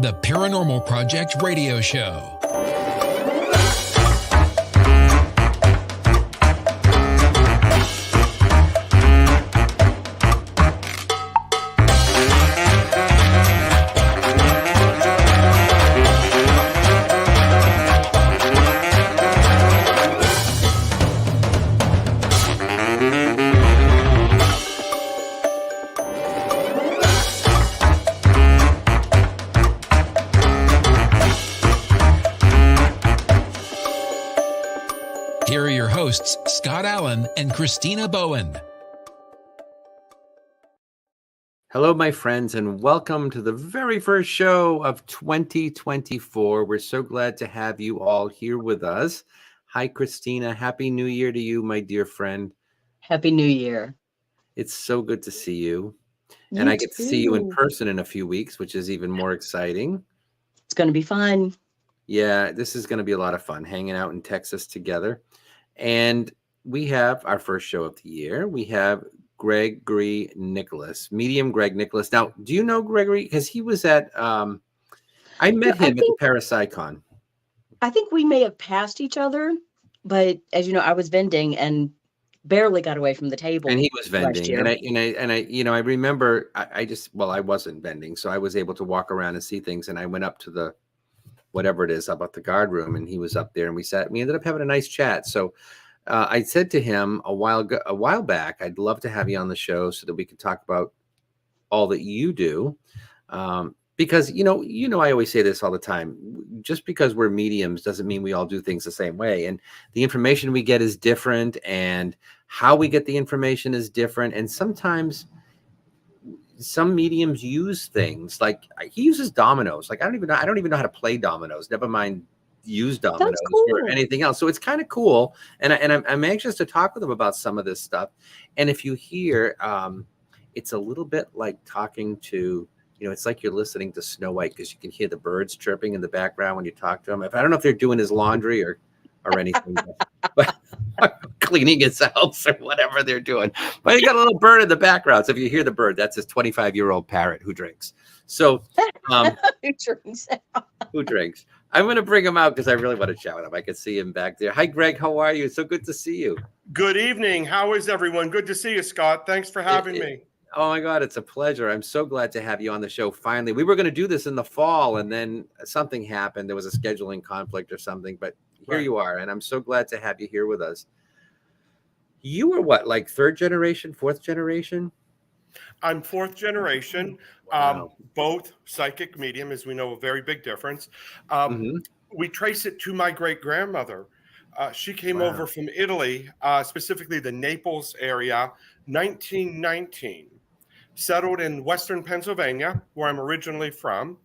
The Paranormal Project Radio Show. Here are your hosts, Scott Allen and Christina Bowen. Hello, my friends, and welcome to the very first show of 2024. We're so glad to have you all here with us. Hi, Christina. Happy New Year to you, my dear friend. Happy New Year. It's so good to see you. And I get to see you in person in a few weeks, which is even more exciting. It's going to be fun. Yeah, this is going to be a lot of fun, hanging out in Texas together. And we have our first show of the year. We have Gregory Nicholas, medium Greg Nicholas. Now, do you know Gregory? Because he was at, I met him at the Parapsychon. I think we may have passed each other, but as you know, I was vending and barely got away from the table. And he was vending, and I remember I wasn't vending, so I was able to walk around and see things. And I went up to the whatever it is about the guard room, and he was up there, and we ended up having a nice chat. So I said to him a while back, I'd love to have you on the show so that we could talk about all that you do. Because, you know, I always say this all the time, just because we're mediums doesn't mean we all do things the same way. And the information we get is different, and how we get the information is different. And sometimes some mediums use things like he uses dominoes. Like, I don't even know how to play dominoes, never mind use dominoes or anything else. So it's kind of cool. And I'm anxious to talk with him about some of this stuff. And if you hear, it's a little bit like talking to, it's like you're listening to Snow White, because you can hear the birds chirping in the background when you talk to him. I don't know if they're doing his laundry or anything, but cleaning his house or whatever they're doing. But he got a little bird in the background. So if you hear the bird, that's his 25-year-old parrot who drinks. So who drinks? I'm going to bring him out because I really want to chat with him. I can see him back there. Hi, Greg. How are you? It's so good to see you. Good evening. How is everyone? Good to see you, Scott. Thanks for having me. Oh my God, it's a pleasure. I'm so glad to have you on the show. Finally, we were going to do this in the fall, and then something happened. There was a scheduling conflict or something, but here you are, and I'm so glad to have you here with us. You were what, like third generation, fourth generation? I'm fourth generation. Wow. Both psychic medium, as we know, a very big difference. We trace it to my great grandmother. She came over from Italy, specifically the Naples area, 1919. Settled in Western Pennsylvania, where I'm originally from.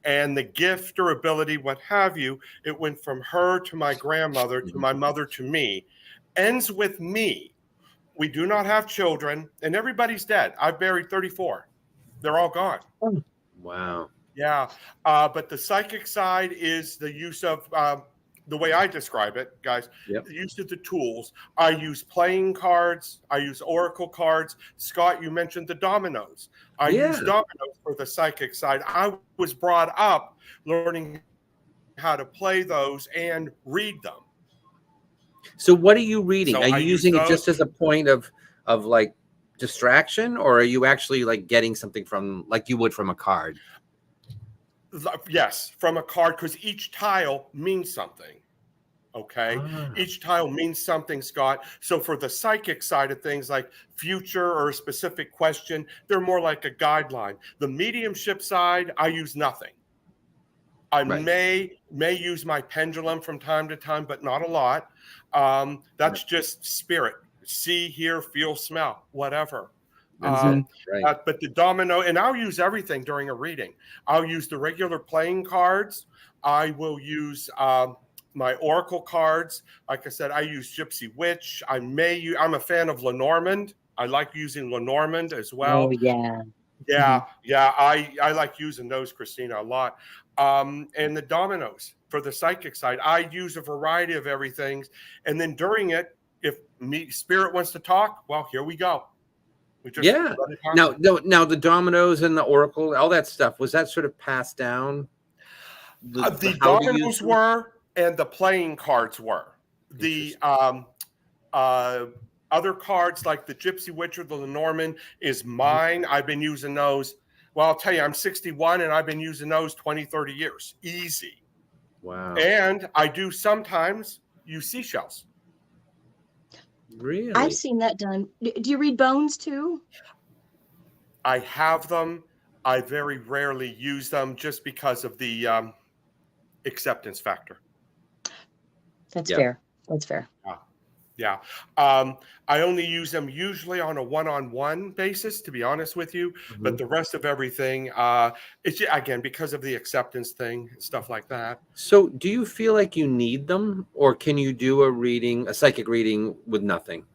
And the gift or ability, what have you, it went from her to my grandmother, to my mother, to me. Ends with me. We do not have children, and everybody's dead. I've buried 34. They're all gone. Wow. Yeah. But the psychic side is the use of, the way I describe it, guys, the use of the tools. I use playing cards. I use oracle cards. Scott, you mentioned the dominoes. I use dominoes for the psychic side. I was brought up learning how to play those and read them. So what are you reading? So are you using it just as a point of like distraction, or are you actually like getting something from, like you would from a card? Yes, from a card, because each tile means something. Okay. Each tile means something, Scott. So for the psychic side of things, like future or a specific question, they're more like a guideline. The mediumship side, I use nothing. I may use my pendulum from time to time, but not a lot. That's just spirit. See, hear, feel, smell, whatever. But the domino, and I'll use everything during a reading. I'll use the regular playing cards. I will use my oracle cards. Like I said, I use Gypsy Witch. I'm a fan of Lenormand. I like using Lenormand as well. Oh, yeah. Yeah. I like using those, Christina, a lot. And the dominoes for the psychic side. I use a variety of everything. And then during it, if spirit wants to talk, well, here we go. Now the dominoes and the oracle, all that stuff, was that sort of passed down the how to use dominoes them? were, and the playing cards were. The other cards like the Gypsy Witch or the Lenormand is mine. I've been using those. Well, I'll tell you, I'm 61 and I've been using those 20, 30 years. Easy. Wow. And I do sometimes use seashells. Really? I've seen that done. Do you read bones too? I have them. I very rarely use them just because of the acceptance factor. That's Yeah. fair. That's fair. Yeah. I only use them usually on a one-on-one basis, to be honest with you. But the rest of everything, it's again because of the acceptance thing, stuff like that. So do you feel like you need them, or can you do a psychic reading with nothing?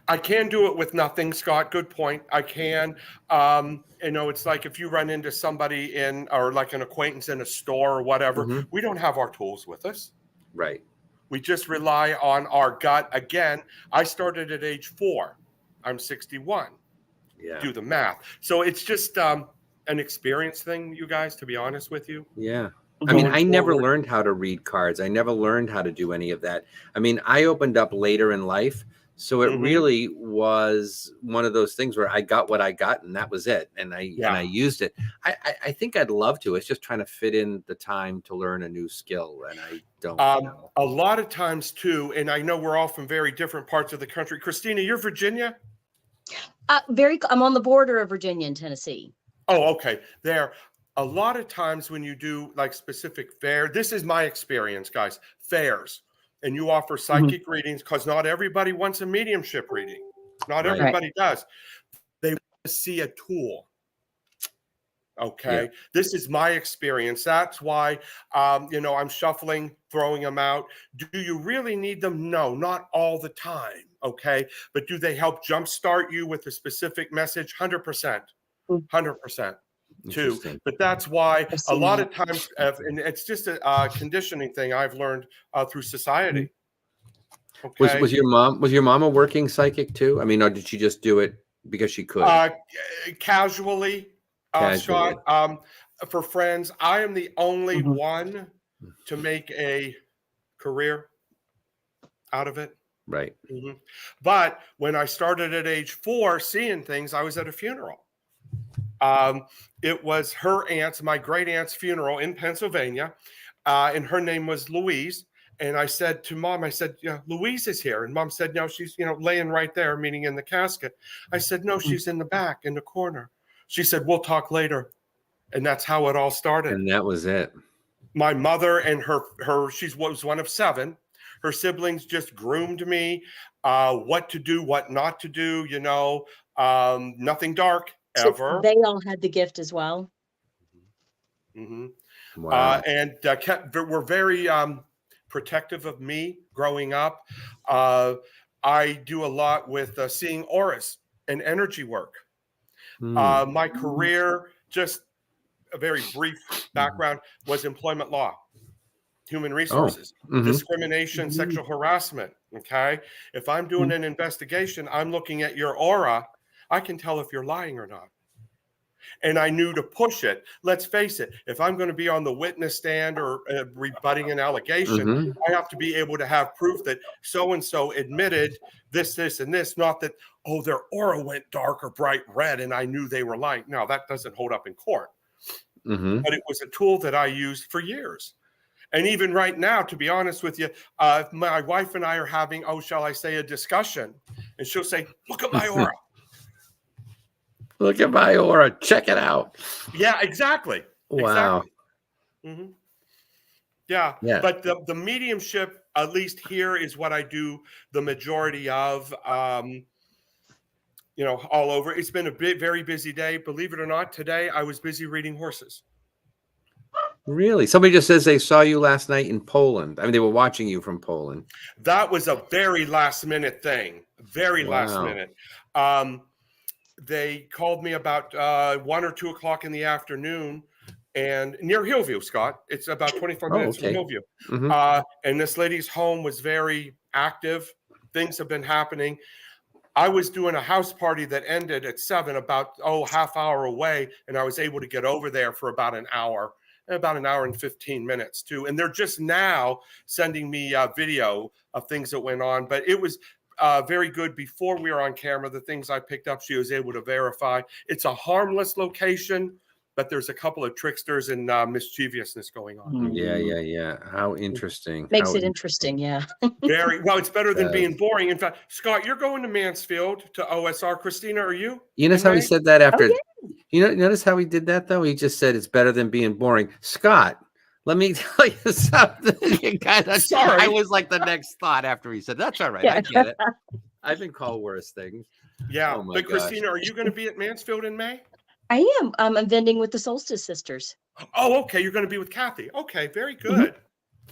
I can do it with nothing, Scott. Good point. I can. It's like if you run into somebody or like an acquaintance in a store or whatever, we don't have our tools with us. Right. We just rely on our gut. Again, I started at age 4. I'm 61. Yeah. Do the math. So it's just an experience thing, you guys, to be honest with you. Yeah. I mean, Going I never forward. learned how to read cards. I never learned how to do any of that. I mean, I opened up later in life. So it really was one of those things where I got what I got and that was it. And I used it. I think I'd love to. It's just trying to fit in the time to learn a new skill. And I don't know. A lot of times too, and I know we're all from very different parts of the country. Christina, you're Virginia? I'm on the border of Virginia and Tennessee. Oh, okay. There. A lot of times when you do like specific fair, this is my experience, guys, fairs, and you offer psychic readings because not everybody wants a mediumship reading. Not everybody does. They want to see a tool. Okay. Yeah. This is my experience. That's why, I'm shuffling, throwing them out. Do you really need them? No, not all the time. Okay. But do they help jumpstart you with a specific message? 100%. 100%. Too. But that's why a lot of times, and it's just a conditioning thing I've learned through society. Okay. Was your mom a working psychic too? I mean, or did she just do it because she could? Casually. Scott, for friends, I am the only one to make a career out of it. Right. But when I started at age 4 seeing things, I was at a funeral. It was my great aunt's funeral in Pennsylvania, and her name was Louise. And I said to Mom, Louise is here. And Mom said, no, she's, laying right there, meaning in the casket. I said, no, she's in the back, in the corner. She said, we'll talk later. And that's how it all started. And that was it. My mother and she was one of 7. Her siblings just groomed me, what to do, what not to do, nothing dark ever. So they all had the gift as well. Wow. And were very protective of me growing up. I do a lot with seeing auras and energy work. My career, just a very brief background, was employment law, human resources, discrimination, sexual harassment. Okay. If I'm doing an investigation, I'm looking at your aura. I can tell if you're lying or not. And I knew to push it. Let's face it. If I'm going to be on the witness stand or rebutting an allegation, I have to be able to have proof that so-and-so admitted this, and this, not that, their aura went dark or bright red and I knew they were lying. No, that doesn't hold up in court. But it was a tool that I used for years. And even right now, to be honest with you, my wife and I are having, shall I say, a discussion. And she'll say, look at my aura. Look at my aura. Check it out. Yeah, exactly. Wow. Exactly. Yeah. But the mediumship, at least here, is what I do the majority of, all over. It's been a very busy day. Believe it or not, today I was busy reading horses. Really? Somebody just says they saw you last night in Poland. I mean, they were watching you from Poland. That was a very last minute thing. Very last minute. They called me about 1 or 2 o'clock in the afternoon, and near Hillview, Scott. It's about 24 minutes from Hillview. And this lady's home was very active. Things have been happening. I was doing a house party that ended at 7, about half hour away, and I was able to get over there for about an hour about an hour and 15 minutes too. And they're just now sending me video of things that went on, but it was very good before we were on camera. The things I picked up, she was able to verify. It's a harmless location, but there's a couple of tricksters and mischievousness going on. Yeah. How interesting. Makes How it interesting. Yeah. Very well. It's better than being boring. In fact, Scott, you're going to Mansfield to OSR. Christina, are you? You notice in how he May? said that after? yeah. You notice how he did that though? He just said it's better than being boring. Scott, let me tell you something. You Sorry. I was like the next thought after he said, "That's all right. I get it. I've been called worse things." Yeah. Oh my But gosh. Christina, are you going to be at Mansfield in May? I am. I'm vending with the Solstice Sisters. Oh, okay. You're going to be with Kathy. Okay. Very good.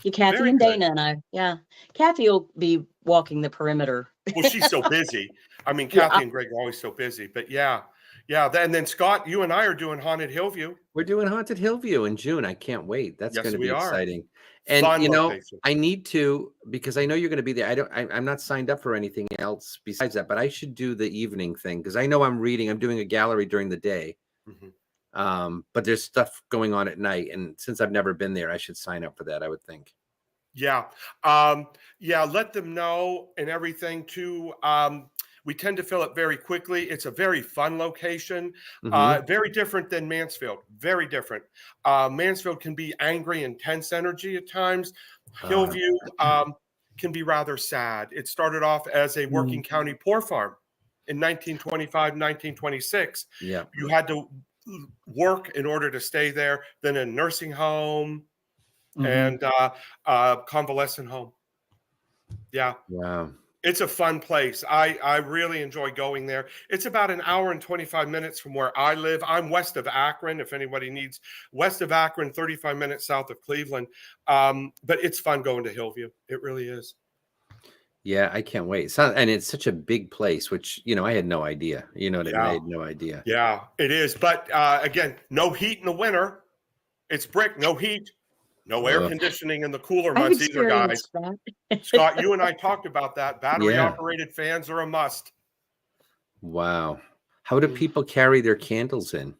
Yeah, Kathy Very and good. Dana and I. Yeah. Kathy will be walking the perimeter. Well, she's so busy. I mean, Yeah. Kathy and Greg are always so busy. But yeah. And then Scott, you and I are doing Haunted Hillview. We're doing Haunted Hillview in June. I can't wait. That's Yes, going to we be are. exciting. And Fun you know, location. I need to, because I know you're going to be there. I'm not signed up for anything else besides that, but I should do the evening thing because I know I'm doing a gallery during the day. Mhm. But there's stuff going on at night, and since I've never been there, I should sign up for that, I would think. Yeah. Let them know and everything too. We tend to fill it very quickly. It's a very fun location. Very different than Mansfield. Very different. Mansfield can be angry and tense energy at times. Hillview can be rather sad. It started off as a working county poor farm in 1925, 1926. Yeah. You had to work in order to stay there, then a nursing home and convalescent home. Yeah. Wow. It's a fun place. I really enjoy going there. It's about an hour and 25 minutes from where I live. I'm west of Akron, if anybody needs. West of Akron, 35 minutes south of Cleveland. But it's fun going to Hillview. It really is. Yeah, I can't wait. And it's such a big place, which, you know, I had no idea. You know what I mean? I had no idea. Yeah, it is. But again, no heat in the winter. It's brick, no heat. No air conditioning in the cooler months either, guys. Scott, you and I talked about that. Battery-operated fans are a must. Wow. How do people carry their candles in?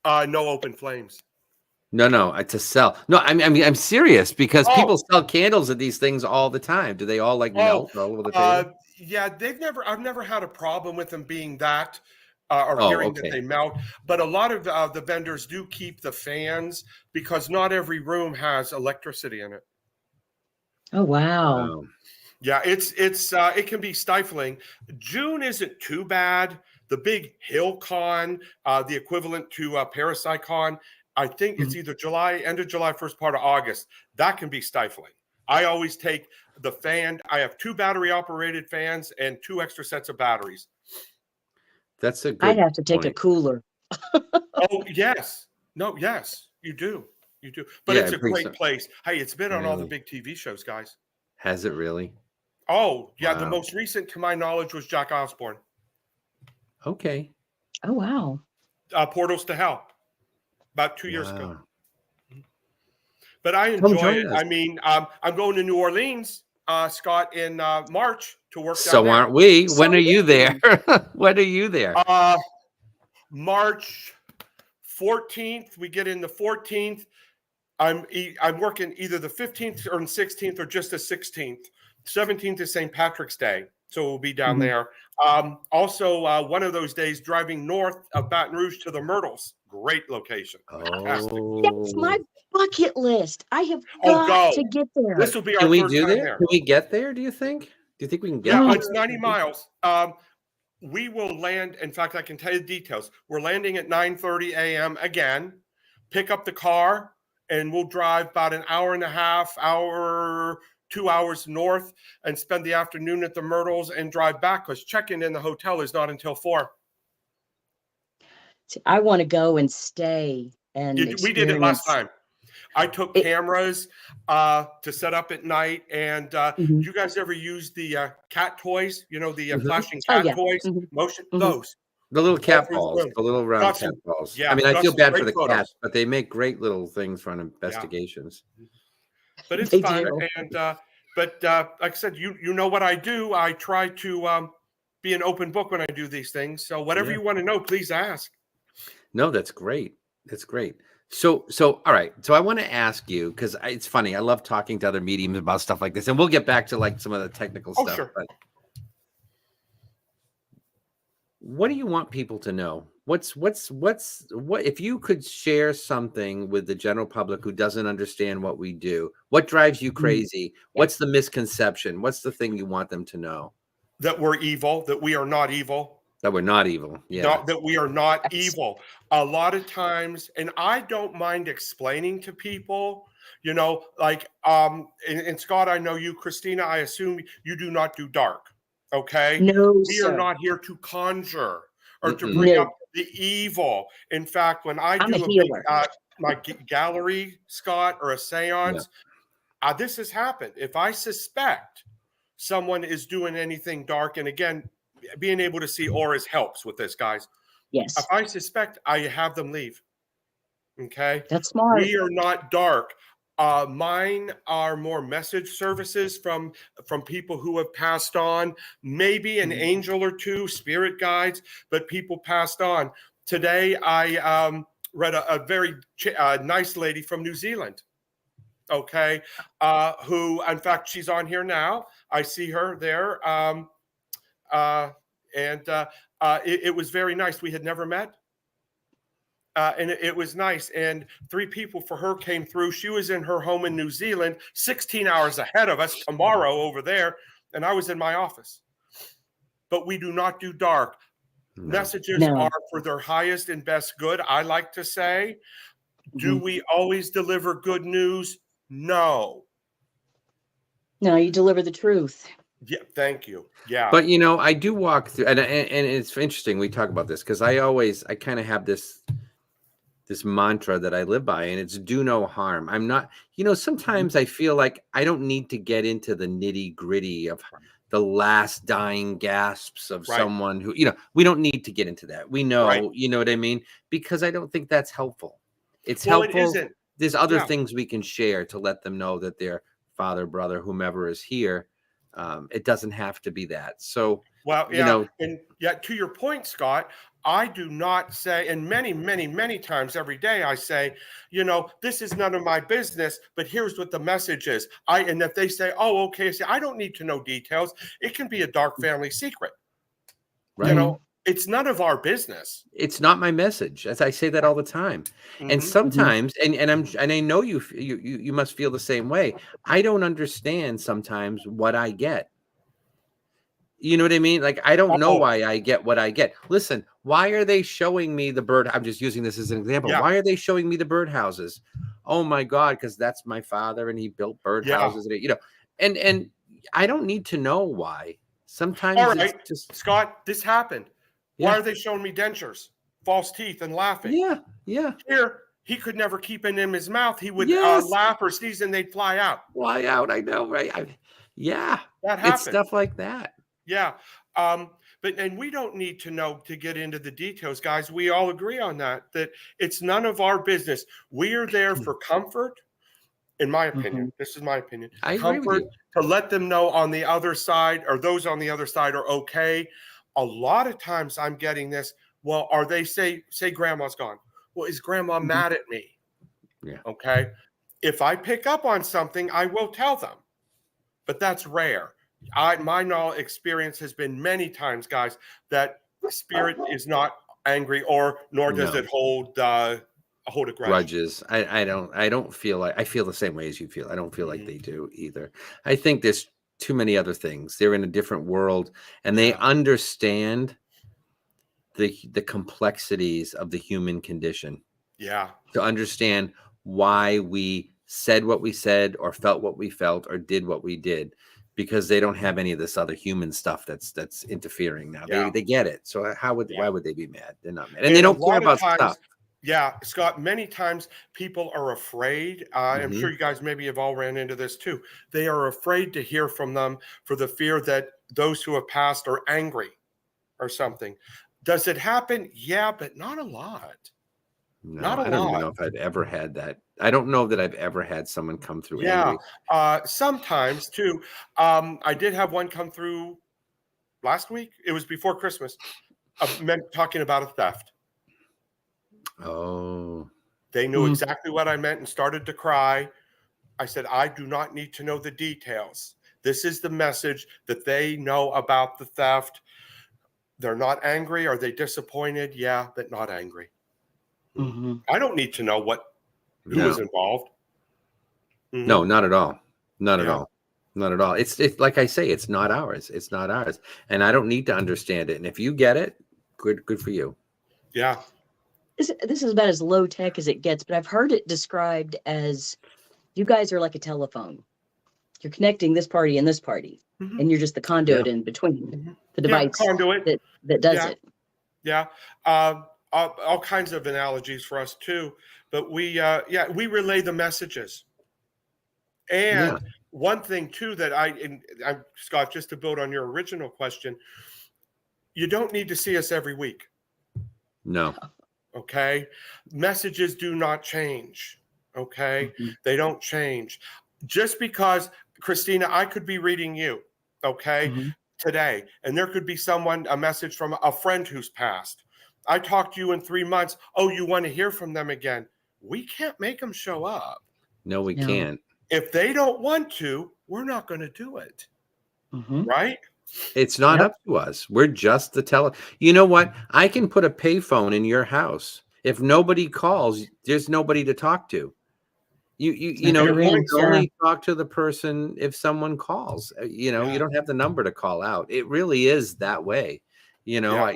No open flames. No, to sell. No, I mean, I'm serious because people sell candles at these things all the time. Do they all like melt all over the table? Yeah, I've never had a problem with them being that. Or hearing that they melt. But a lot of the vendors do keep the fans because not every room has electricity in it. Oh, wow. Yeah, it can be stifling. June isn't too bad. The big HillCon, the equivalent to Parasitecon, I think it's either end of July, first part of August. That can be stifling. I always take the fan. I have 2 battery-operated fans and 2 extra sets of batteries. That's a good I'd have to take point. a cooler. Oh, yes. No, yes, you do. You do. But it's a great place. Hey, it's been on all the big TV shows, guys. Has it really? Oh, yeah. Wow. The most recent, to my knowledge, was Jack Osborne. Okay. Oh, wow. Portals to Hell, about 2 years ago. But I Come enjoy join it. us. I mean, I'm going to New Orleans, Scott, in March to work down So there. aren't we? So When are you there? When are you there? March 14th. We get in the 14th. I'm working either the 15th or 16th or just the 16th. 17th is St. Patrick's Day, so we'll be down there. Also, one of those days driving north of Baton Rouge to the Myrtles. Great location. Fantastic. That's my bucket list. I have got to get there. This will be our Can we third do time there? Can we get there, do you think? Do you think we can get Yeah, there? it's 90 miles. We will land. In fact, I can tell you the details. We're landing at 9:30 a.m. again, pick up the car, and we'll drive about an hour and a half, 2 hours north and spend the afternoon at the Myrtles and drive back because checking in the hotel is not until 4. See, I want to go and stay and We did it last time. I took cameras to set up at night. And you guys ever use the cat toys? You know, the flashing cat toys, motion, those. The little cat balls, the little round cat balls. Yeah, I mean, I feel bad for the photos. cats, but they make great little things for investigations. But it's They fun. do. And but like I said, you know what I do. I try to be an open book when I do these things. So whatever you want to know, please ask. No, that's great. That's great. So, all right. So I want to ask you, because it's funny. I love talking to other mediums about stuff like this, and we'll get back to like some of the technical Oh, stuff. sure. But what do you want people to know? What if you could share something with the general public who doesn't understand what we do? What drives you crazy? Yeah. What's the misconception? What's the thing you want them to know? That we're evil, that we are not evil. That we're not evil. Yeah. Not that we are not Yes. evil. A lot of times, and I don't mind explaining to people, you know, like and Scott, I know you, Christina, I assume you do not do dark. Okay. No, We are sir. not here to conjure or to Mm-mm. bring No. up the evil. In fact, when I I'm a do big, healer. my gallery, Scott, or a seance, this has happened. If I suspect someone is doing anything dark, and again, being able to see auras helps with this, guys. Yes. If I suspect, I have them leave. Okay. That's smart. We are not dark. Mine are more message services from people who have passed on, maybe an angel or two, spirit guides, but people passed on. Today, I read a very nice lady from New Zealand. Okay, who, in fact, she's on here now. I see her there, it was very nice. We had never met. And it was nice. And 3 people for her came through. She was in her home in New Zealand, 16 hours ahead of us tomorrow over there. And I was in my office. But we do not do dark. No. Messages No. are for their highest and best good, I like to say. Do we always deliver good news? No. No, you deliver the truth. Yeah, thank you. Yeah. But I do walk through, and it's interesting we talk about this because I kind of have this mantra that I live by, and it's do no harm. I'm not, sometimes I feel like I don't need to get into the nitty gritty of the last dying gasps of someone who, we don't need to get into that. We know, you know what I mean? Because I don't think that's helpful. It's helpful. It isn't. There's other things we can share to let them know that their father, brother, whomever is here. It doesn't have to be that. So, and yet to your point, Scott, I do not say, and many, many, many times every day I say, this is none of my business, but here's what the message is. And if they say, oh, okay, see, I don't need to know details. It can be a dark family secret. Right. It's none of our business. It's not my message, as I say that all the time. And sometimes, and I know you must feel the same way. I don't understand sometimes what I get. You know what I mean? Like, I don't know why I get what I get. Listen, why are they showing me the bird? I'm just using this as an example. Yeah. Why are they showing me the birdhouses? Oh my God, because that's my father and he built birdhouses. And I don't need to know why. Sometimes it's just Scott, this happened. Yeah. Why are they showing me dentures, false teeth, and laughing? Yeah. Here, he could never keep it in his mouth. He would laugh or sneeze and they'd fly out. Fly out, I know, right? That happened. It's stuff like that. Yeah. And we don't need to know to get into the details, guys. We all agree on that it's none of our business. We are there for comfort, in my opinion. This is my opinion. I agree with you. To let them know on the other side, or those on the other side, are okay. A lot of times I'm getting this. Well, are they say grandma's gone? Well, is grandma mad at me? Yeah. Okay. If I pick up on something, I will tell them, but that's rare. My knowledge experience has been many times, guys, that spirit is not angry, nor does it hold a grudge. Grudges. I don't feel like I feel the same way as you feel. I don't feel like they do either. I think there's too many other things. They're in a different world, and they understand the complexities of the human condition. Yeah. To understand why we said what we said, or felt what we felt, or did what we did. Because they don't have any of this other human stuff that's interfering now. Yeah. They get it. So why would they be mad? They're not mad. And they don't care about stuff. Yeah, Scott, many times people are afraid. I'm sure you guys maybe have all ran into this too. They are afraid to hear from them for the fear that those who have passed are angry or something. Does it happen? Yeah, but not a lot. No, Not a I don't lot. even know if I've ever had that. I don't know that I've ever had someone come through Yeah, angry. sometimes too. I did have one come through last week. It was before Christmas. Men talking about a theft. Oh. They knew exactly what I meant and started to cry. I said, I do not need to know the details. This is the message that they know about the theft. They're not angry. Are they disappointed? Yeah, but not angry. I don't need to know who was involved. No, not at all. Not at Yeah. all. Not at all. It's like I say, it's not ours. It's not ours. And I don't need to understand it. And if you get it, good for you. Yeah. This is about as low tech as it gets, but I've heard it described as you guys are like a telephone. You're connecting this party and this party, and you're just the conduit in between the device conduit that does it. Yeah. All kinds of analogies for us too. But we relay the messages. And one thing too that I'm Scott, just to build on your original question, you don't need to see us every week. No. Okay. Messages do not change. Okay. They don't change. Just because, Christina, I could be reading you, okay, today, and there could be a message from a friend who's passed. I talked to you in 3 months. Oh, you want to hear from them again? We can't make them show up. No, we can't. If they don't want to, we're not going to do it. Right? It's not up to us. We're just the You know what? I can put a payphone in your house. If nobody calls, there's nobody to talk to. You know, you only talk to the person if someone calls. You know, you don't have the number to call out. It really is that way. You know,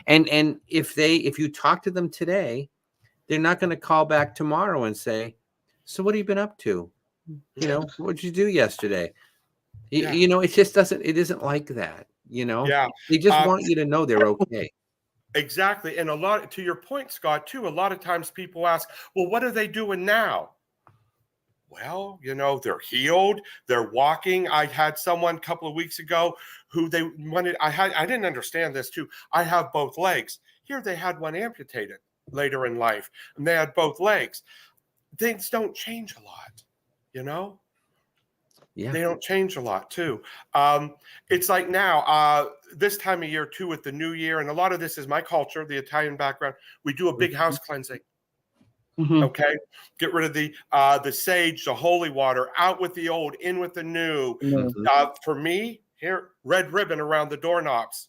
and if you talk to them today, they're not going to call back tomorrow and say, so what have you been up to? You know, what did you do yesterday? You know, it isn't like that. You know, they just want you to know they're okay. Exactly. And to your point, Scott, too, a lot of times people ask, well, what are they doing now? Well, you know, they're healed. They're walking. I had someone a couple of weeks ago who they wanted. I didn't understand this too. I have both legs. Here they had one amputated later in life, and they had both legs. Things don't change a lot, you know? Yeah. They don't change a lot too. It's like now, this time of year too, with the new year, and a lot of this is my culture, the Italian background, we do a big house cleansing. Okay, get rid of the sage, the holy water, out with the old, in with the new. For me, here, red ribbon around the doorknobs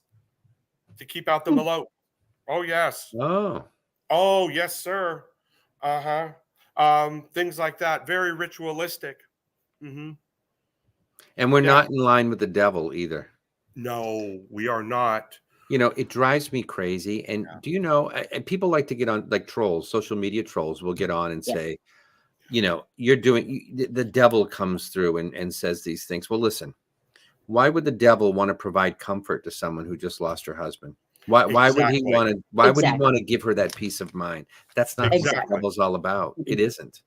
to keep out the malote. Oh yes. Oh yes, sir. Things like that. Very ritualistic. And we're not in line with the devil either. No, we are not. You know, it drives me crazy. And do you know, people like to get on, like trolls, social media trolls will get on and say, you know, the devil comes through and says these things. Well, listen, why would the devil want to provide comfort to someone who just lost her husband? Why would he want to give her that peace of mind? That's not what the devil's all about. It isn't.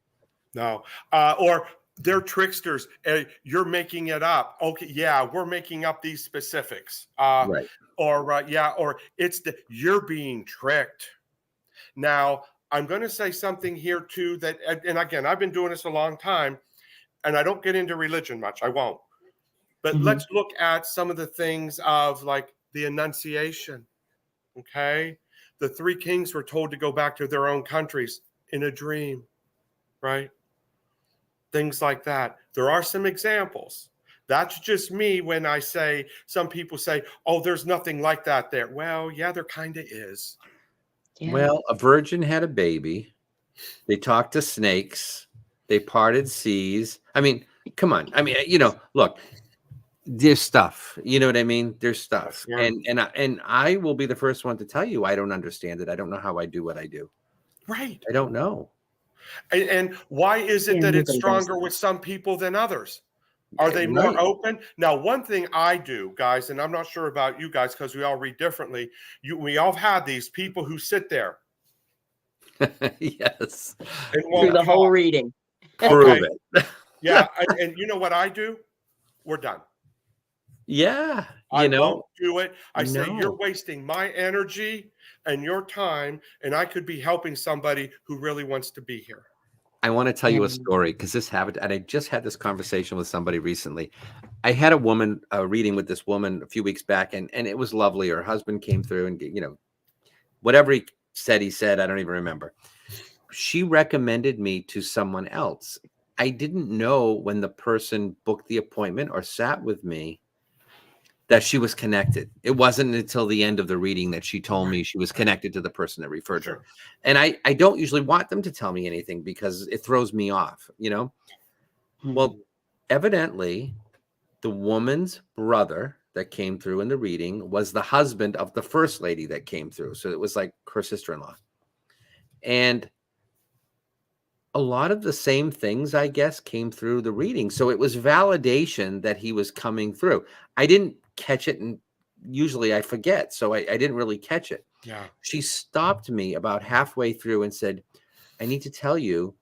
No. Or they're tricksters. You're making it up. Okay, yeah, we're making up these specifics. Right. Or it's you're being tricked. Now, I'm going to say something here too that, and again, I've been doing this a long time, and I don't get into religion much. I won't. But let's look at some of the things of like the Annunciation. Okay, the three kings were told to go back to their own countries in a dream, right? Things like that. There are some examples. That's just me when I say, some people say, oh, there's nothing like that there. Well, yeah, there kind of is. Yeah. Well, a virgin had a baby. They talked to snakes. They parted seas. I mean, come on. I mean, you know, look, there's stuff. You know what I mean? There's stuff. Yeah. And I will be the first one to tell you, I don't understand it. I don't know how I do what I do. Right. I don't know. And why is it that it's stronger with some people than others? Are they more open? Now, one thing I do, guys, and I'm not sure about you guys because we all read differently. We all have these people who sit there. Yes. Through the whole reading. Prove it. Yeah. And you know what I do? We're done. Yeah. I won't do it. I say, you're wasting my energy and your time, and I could be helping somebody who really wants to be here. I want to tell you a story because this happened, and I just had this conversation with somebody recently. I had a woman reading with this woman a few weeks back, and it was lovely. Her husband came through, and you know, whatever he said, I don't even remember. she recommended me to someone else. I didn't know when the person booked the appointment or sat with me that she was connected. It wasn't until the end of the reading that she told me she was connected to the person that referred her. And I don't usually want them to tell me anything because it throws me off, you know? Well, evidently, the woman's brother that came through in the reading was the husband of the first lady that came through. So it was like her sister-in-law. And a lot of the same things, I guess, came through the reading. So it was validation that he was coming through. I didn't catch it, and usually I forget. So I didn't really catch it. Yeah. She stopped me about halfway through and said, I need to tell you,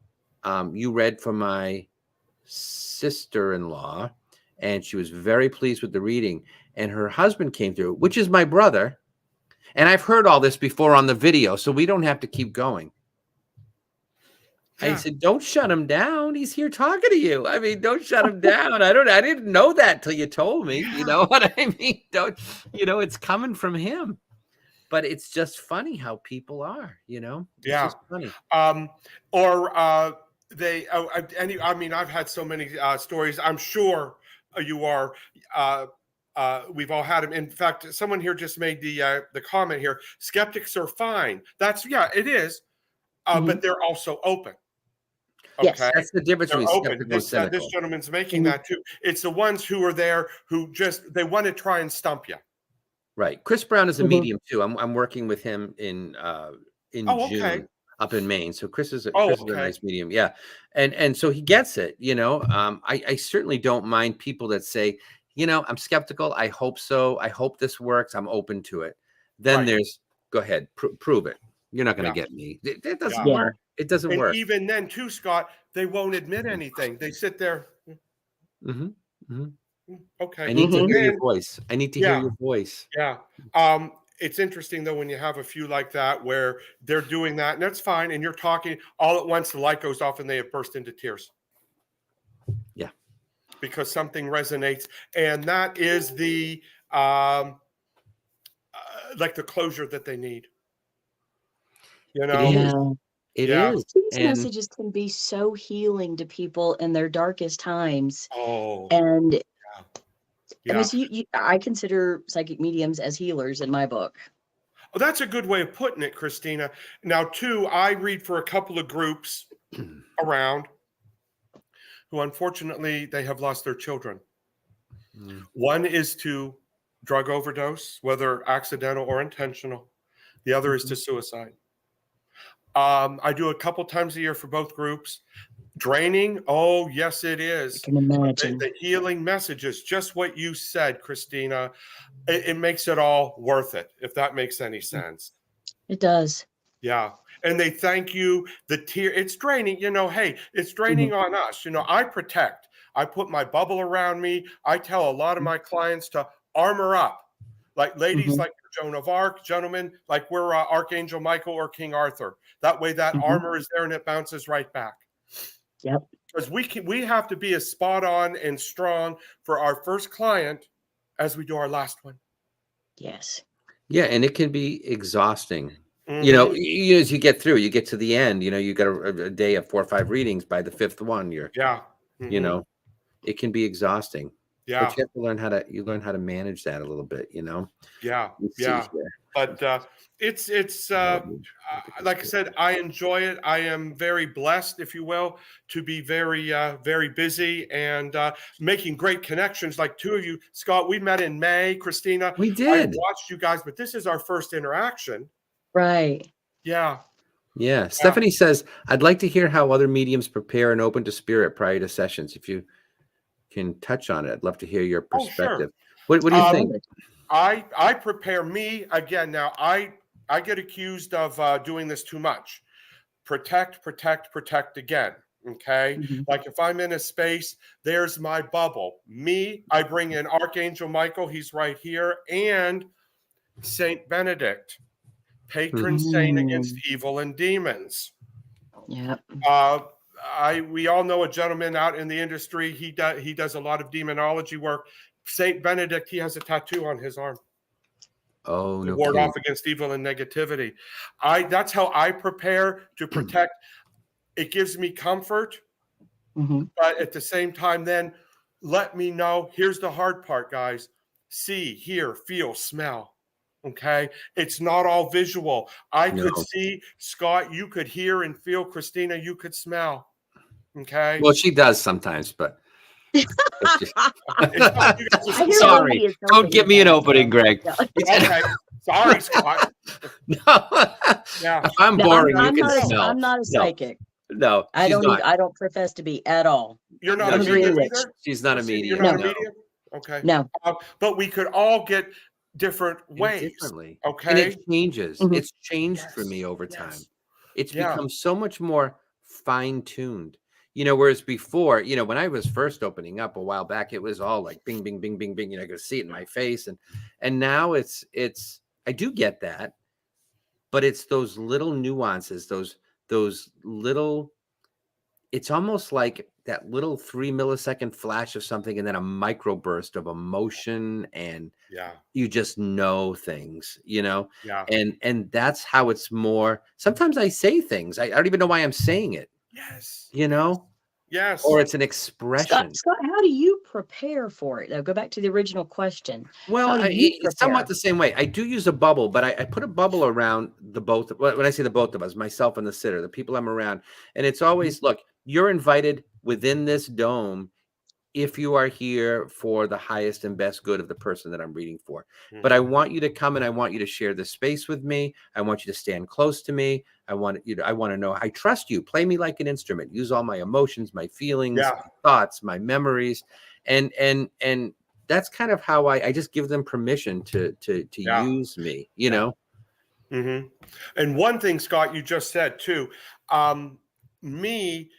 you read for my sister-in-law, and she was very pleased with the reading. And her husband came through, which is my brother. And I've heard all this before on the video, so we don't have to keep going. I said, don't shut him down. He's here talking to you. I mean, don't shut him down. I didn't know that till you told me. You know what I mean? It's coming from him. But it's just funny how people are, It's just funny. I mean, I've had so many stories. I'm sure you are. We've all had them. In fact, someone here just made the comment here. Skeptics are fine. It is. But they're also open. Okay. Yes. That's the difference They're between open. skeptical and cynical. This gentleman's making that too. It's the ones who are there who they want to try and stump you. Right. Chris Brown is a medium too. I'm working with him in June up in Maine. So Chris is a nice medium. Yeah. And so he gets it, I certainly don't mind people that say, I'm skeptical. I hope so. I hope this works. I'm open to it. Then there's, go ahead, prove it. You're not going to get me. It doesn't work. It doesn't work. Even then, too, Scott, they won't admit anything. They sit there. Okay. I need to hear your voice. I need to hear your voice. Yeah. It's interesting, though, when you have a few like that where they're doing that, and that's fine, and you're talking all at once, the light goes off, and they have burst into tears. Yeah. Because something resonates. And that is the like the closure that they need. It is. These messages can be so healing to people in their darkest times. And I mean, I consider psychic mediums as healers in my book. Oh, that's a good way of putting it, Christina. Now, too, I read for a couple of groups around who, unfortunately, they have lost their children. One is to drug overdose, whether accidental or intentional. The other is to suicide. I do a couple times a year for both groups. Draining? Oh, yes, it is. I can imagine. The healing messages, just what you said, Christina, it makes it all worth it, if that makes any sense. It does. Yeah. And they thank you. It's draining, hey, it's draining on us. I protect. I put my bubble around me. I tell a lot of my clients to armor up. Like ladies like Joan of Arc, gentlemen, like we're Archangel Michael or King Arthur. That way that armor is there and it bounces right back. Yep. Because we have to be as spot on and strong for our first client as we do our last one. Yes. Yeah, and it can be exhausting. As you get through, you get to the end, you got a day of 4 or 5 readings. By the 5th one, it can be exhausting. Yeah. But you have to learn how to manage that a little bit, Yeah. But it's like I said, I enjoy it. I am very blessed, if you will, to be very, very busy and making great connections. Like 2 of you, Scott, we met in May. Christina, we did. I watched you guys, but this is our first interaction. Right. Yeah. Yeah. Stephanie says, I'd like to hear how other mediums prepare and open to spirit prior to sessions. If you can touch on it, I'd love to hear your perspective. Sure. What do you think? I prepare me again. Now I get accused of doing this too much. Protect again. Okay. Like if I'm in a space, there's my bubble. I bring in Archangel Michael. He's right here. And Saint Benedict, patron saint against evil and demons. Yeah. We all know a gentleman out in the industry. He does a lot of demonology work. Saint Benedict, he has a tattoo on his arm. Oh, to ward off against evil and negativity. That's how I prepare to protect. it gives me comfort, Mm-hmm. but at the same time, then let me know. Here's the hard part, guys. See, hear, feel, smell. Okay. It's not all visual. I could No. see, Scott, you could hear and feel, Christina, you could smell. Okay. Well, she does sometimes, but It's something you guys are I hear sorry. Logie is Don't helping give with me an that, opening, so- Greg. No. okay. Sorry, Scott. No. Yeah. If I'm No, boring, I'm you can not. smell. I'm not a No, psychic. no, I she's don't. not. I don't profess to be at all. You're not No, a I'm she medium Greenwich. either? She's not a Christina, medium. You're not No. a medium? Okay. No. But we could all get different And ways. differently. Okay. And it changes. Mhm. It's changed for Yes, me over time. yes. It's Yeah. become so much more fine-tuned. Whereas before, when I was first opening up a while back, it was all like bing, bing, bing, bing, bing. I could see it in my face. And now it's I do get that, but it's those little nuances, those little, it's almost like that little 3 millisecond flash of something and then a microburst of emotion, and Yeah. you just know things, Yeah. and that's how it's more. Sometimes I say things. I don't even know why I'm saying it, Yes. Yes. or it's an expression. Scott, how do you prepare for it? Now, go back to the original question. Well, How do you it's somewhat prepare? the same way. I do use a bubble, but I put a bubble around the both. When I say the both of us, myself and the sitter, the people I'm around, and it's always, look, you're invited within this dome if you are here for the highest and best good of the person that I'm reading for. But I want you to come and I want you to share this space with me. I want you to stand close to me. I want to know, I trust you. Play me like an instrument. Use all my emotions, my feelings, Yeah. my thoughts, my memories. And that's kind of how I just give them permission to Yeah. use me, Mm-hmm. And one thing, Scott, you just said too, me,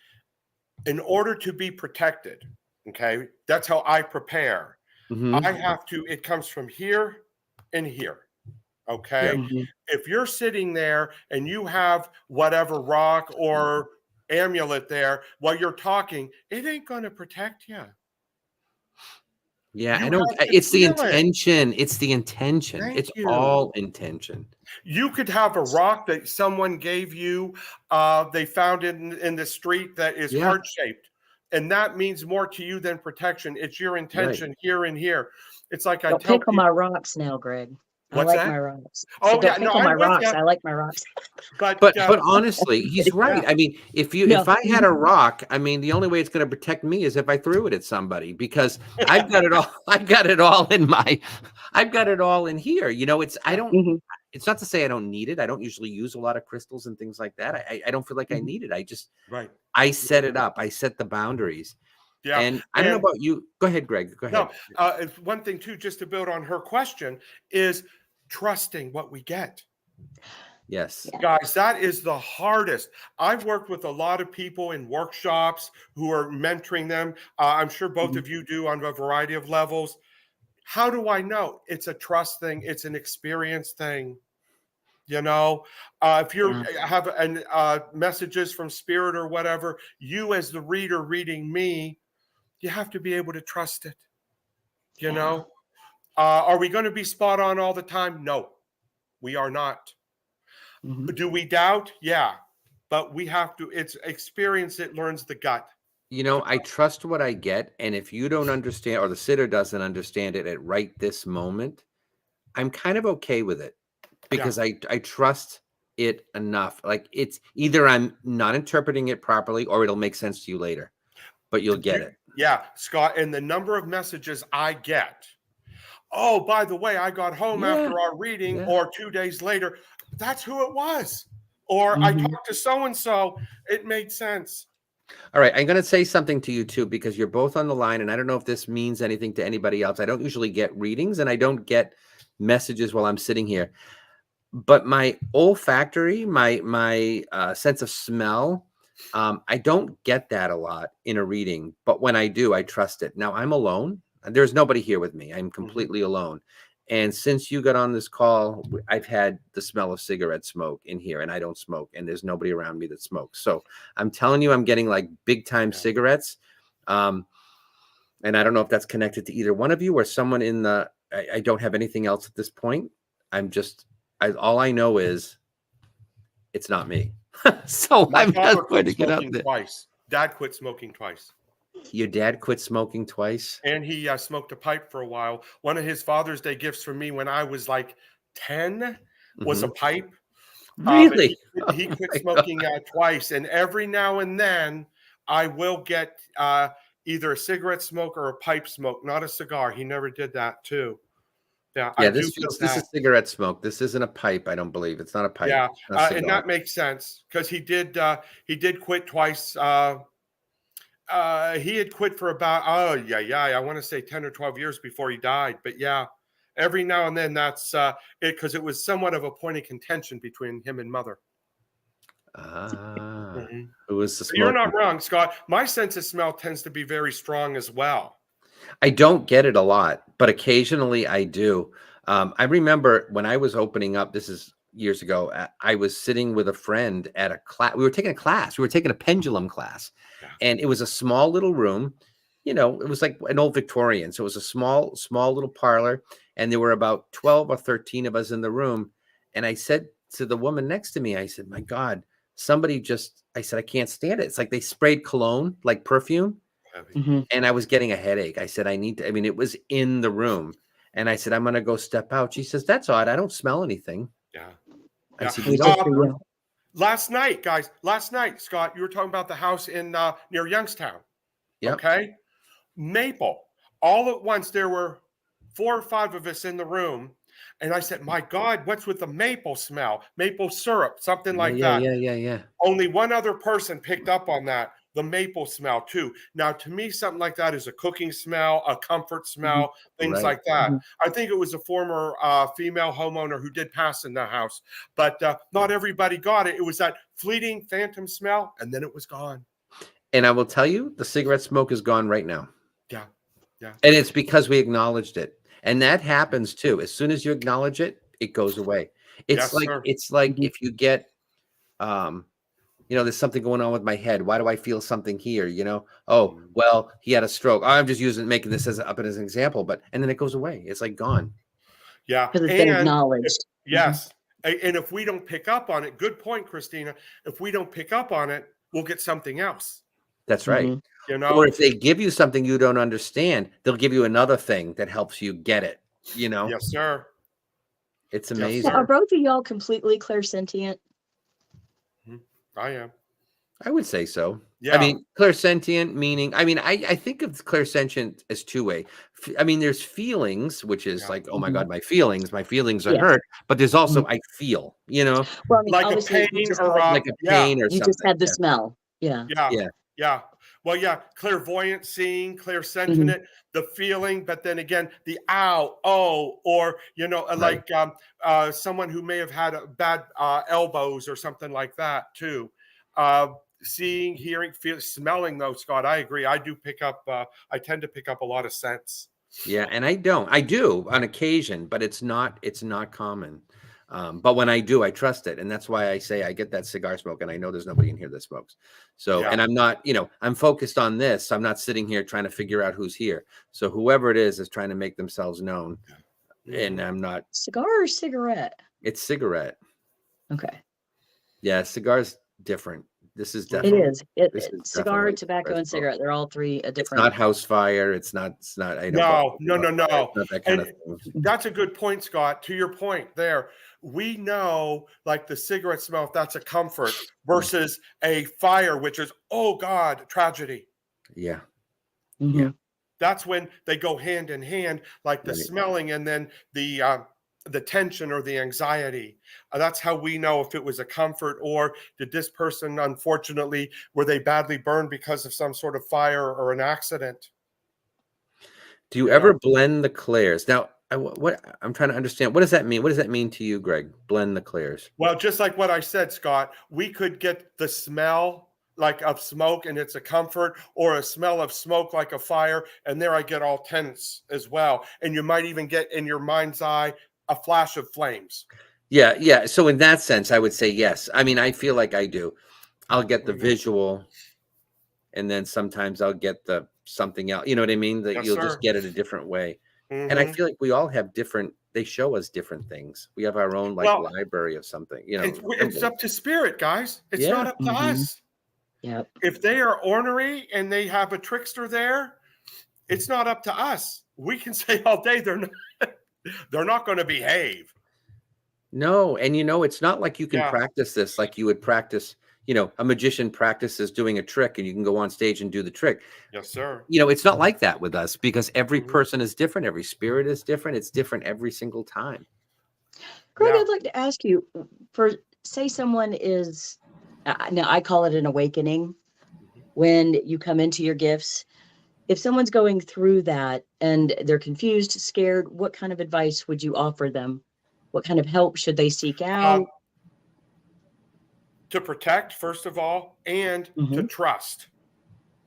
in order to be protected, okay, that's how I prepare. Mhm. I have to, it comes from here and here. Okay. Yep. Mhm. If you're sitting there and you have whatever rock or amulet there while you're talking, it ain't going to protect you. Yeah, You I don't. have to It's the feel it. intention. It's the intention. Thank It's you. all intention. You could have a rock that someone gave you, they found it in the street that is Yeah. heart-shaped, and that means more to you than protection. It's your intention here and here. It's like I Don't tell pick on people, my rocks now, Greg. I what's like that? my rocks. Oh, So don't yeah, pick no, on my I'm with rocks. ya. I like my rocks. But But honestly, he's right. Yeah. I mean, if No. I had a rock, I mean, the only way it's going to protect me is if I threw it at somebody, because I've got it all. I've got it all in my. I've got it all in here. It's I don't. Mhm. It's not to say I don't need it. I don't usually use a lot of crystals and things like that. I don't feel like I Mhm. need it. right. I set it up. I set the boundaries. Yeah. And I don't know about you. Go ahead, Greg. Go ahead. No, it's one thing too, just to build on her question, is trusting what we get. Yes. Yeah. Guys, that is the hardest. I've worked with a lot of people in workshops who are mentoring them. I'm sure both of you do on a variety of levels. How do I know? It's a trust thing. It's an experience thing. If you have messages from spirit or whatever, you as the reader reading me, you have to be able to trust it. Are we going to be spot on all the time? No, we are not. Mhm. Do we doubt? Yeah, but we have to. It's experience. It learns the gut. I trust what I get. And if you don't understand, or the sitter doesn't understand it at right this moment, I'm kind of okay with it, because I trust it enough. Like, it's either I'm not interpreting it properly or it'll make sense to you later, but you'll get it. Yeah, Scott, and the number of messages I get. Oh, by the way, I got home after our reading, or 2 days later. That's who it was. Or I Mhm. talked to so-and-so. It made sense. All right. I'm going to say something to you too, because you're both on the line, and I don't know if this means anything to anybody else. I don't usually get readings and I don't get messages while I'm sitting here, but my olfactory, my sense of smell, I don't get that a lot in a reading, but when I do, I trust it. Now, I'm alone. There's nobody here with me. I'm completely alone. And since you got on this call, I've had the smell of cigarette smoke in here, and I don't smoke, and there's nobody around me that smokes. So I'm telling you, I'm getting like big time cigarettes. And I don't know if that's connected to either one of you or someone in the, I don't have anything else at this point. All I know is it's not me. So My I'm father not going quit to get out smoking there. twice. Dad quit smoking twice. Your dad quit smoking twice? And he smoked a pipe for a while. One of his Father's Day gifts for me when I was like 10 was a Mhm. pipe. But Really? he Oh quit my God. smoking twice. And every now and then I will get either a cigarette smoke or a pipe smoke, not a cigar. He never did that too. Yeah, I Yeah, do this get feels this is that. cigarette smoke. This isn't a pipe, I don't believe. It's not a pipe. Yeah, It's not a and cigar. that makes sense because he did quit twice. He had quit for about I want to say 10 or 12 years before he died. But yeah, every now and then that's it because it was somewhat of a point of contention between him and mother. Ah, Mhm. who was the So you're smoking? not wrong, Scott. My sense of smell tends to be very strong as well. I don't get it a lot, but occasionally I do. I remember when I was opening up, this is years ago, I was sitting with a friend at a class. We were taking a class. We were taking a pendulum class, Yeah. and it was a small little room. You know, it was like an old Victorian. So it was a small little parlor, and there were about 12 or 13 of us in the room. And I said to the woman next to me, I said, "My God, somebody just," I said, "I can't stand it. It's like they sprayed cologne, like perfume." Heavy. Mhm. And I was getting a headache. I said, I mean, it was in the room. And I said, I'm going to go step out. She says, that's odd. I don't smell anything. Yeah. I Yeah. said, We you did don't. for you. Last night, guys, Scott, you were talking about the house in near Youngstown. Yep. Okay. Maple. All at once, there were 4 or 5 of us in the room. And I said, my God, what's with the maple smell? Maple syrup, something Yeah, like yeah, that. yeah, yeah, yeah. Only one other person picked up on that, the maple smell too. Now, to me, something like that is a cooking smell, a comfort Mhm. smell, things Right. like that. Mhm. I think it was a former female homeowner who did pass in the house, but not everybody got it. It was that fleeting phantom smell, and then it was gone. And I will tell you, the cigarette smoke is gone right now. Yeah. Yeah. And it's because we acknowledged it. And that happens too. As soon as you acknowledge it, it goes away. Yes, sir. It's like Mhm. if you get you know, there's something going on with my head. Why do I feel something here? You know, oh, Mm. well, he had a stroke. I'm just making this as an example, but and then it goes away. It's like gone. Yeah. Because it's been And if, acknowledged. Mhm. yes. And if we don't pick up on it, good point, Christina. If we don't pick up on it, we'll get something else. That's right. Mhm. You Or know? if they give you something you don't understand, they'll give you another thing that helps you get it. You know, Yes, sir. it's Yes, Now, are amazing. sir. both of y'all completely clairsentient? Mhm. I am. I would say so. I Yeah. mean, clairsentient meaning, I mean, I think of clairsentient as two-way. I mean, there's feelings, which is Yeah. like, oh my Mhm. God, my feelings are Yeah. hurt. But there's also, Mhm. I feel, you know, Well, I mean, Like a obviously, pain or like a yeah. pain or you just something. had the Yeah. smell. Yeah. Yeah. Yeah. Yeah. Well, yeah, clairvoyant seeing, Mhm. clairsentient, the feeling, but then again, the ow, oh, or Right. like someone who may have had a bad elbows or something like that too. Seeing, hearing, feel, smelling though, Scott, I agree. I do pick up. I tend to pick up a lot of scents. Yeah, and I don't. I do on occasion, but it's not common. But when I do, I trust it, and that's why I say I get that cigar smoke, and I know there's nobody in here that smokes. So, Yeah. and I'm not, I'm focused on this. I'm not sitting here trying to figure out who's here. So whoever it is trying to make themselves known, and Mhm. I'm not. Cigar or cigarette? It's cigarette. Okay. Yeah, cigars different. This is It Mhm. definitely. is. This is Cigar, definitely tobacco, cigar and smoke. cigarette. They're all three a It's different. not house fire. It's not. It's not. No, no, no, Fire. no. It's not that kind of And thing. that's a good point, Scott. To your point there, we know like the cigarette smell, if that's a comfort versus a fire, which is, oh God, tragedy. Yeah. Yeah. Mhm. That's when they go hand in hand, like the Right. smelling and then the tension or the anxiety. That's how we know if it was a comfort or did this person, unfortunately, were they badly burned because of some sort of fire or an accident? Do you You know, ever blend the clairs? Now, what I'm trying to understand, what does that mean? What does that mean to you, Greg? Blend the clairs. well, just like what I said, Scott, we could get the smell like of smoke and it's a comfort, or a smell of smoke like a fire, and there I get all tense as well. And you might even get in your mind's eye a flash of flames. Yeah, yeah. So in that sense, I would say yes. I mean, I feel like I do. I'll get the Mhm. visual, and then sometimes I'll get the something else. You know what I mean? That Yes, you'll just sir. get it a different way. And I Mhm. feel like we all have different, they show us different things. We have our own like Well, library of something, it's symbols. up to spirit, guys. It's Yeah. not up to Mhm. us. Yep. If they are ornery and they have a trickster there, it's not up to us. We can say all day they're not going to behave. No, and it's not like you can Yeah. practice this like you would practice, a magician practices doing a trick and you can go on stage and do the trick. Yes, sir. It's not like that with us because every Mhm. person is different, every spirit is different. It's different every single time. Greg, Yeah. I'd like to ask you for, say someone is, now I call it an awakening when you come into your gifts. If someone's going through that and they're confused, scared, what kind of advice would you offer them? What kind of help should they seek out? To protect, first of all, and to Mhm. trust.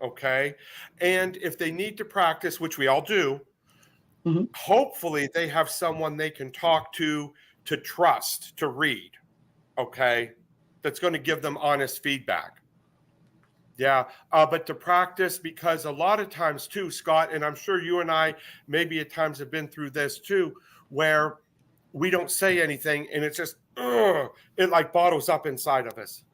Okay. And if they need to practice, which we all do, Mhm. hopefully they have someone they can talk to trust, to read. Okay. That's going to give them honest feedback. Yeah. But to practice, because a lot of times too, Scott, and I'm sure you and I maybe at times have been through this too, where we don't say anything and it's just, it like bottles up inside of us.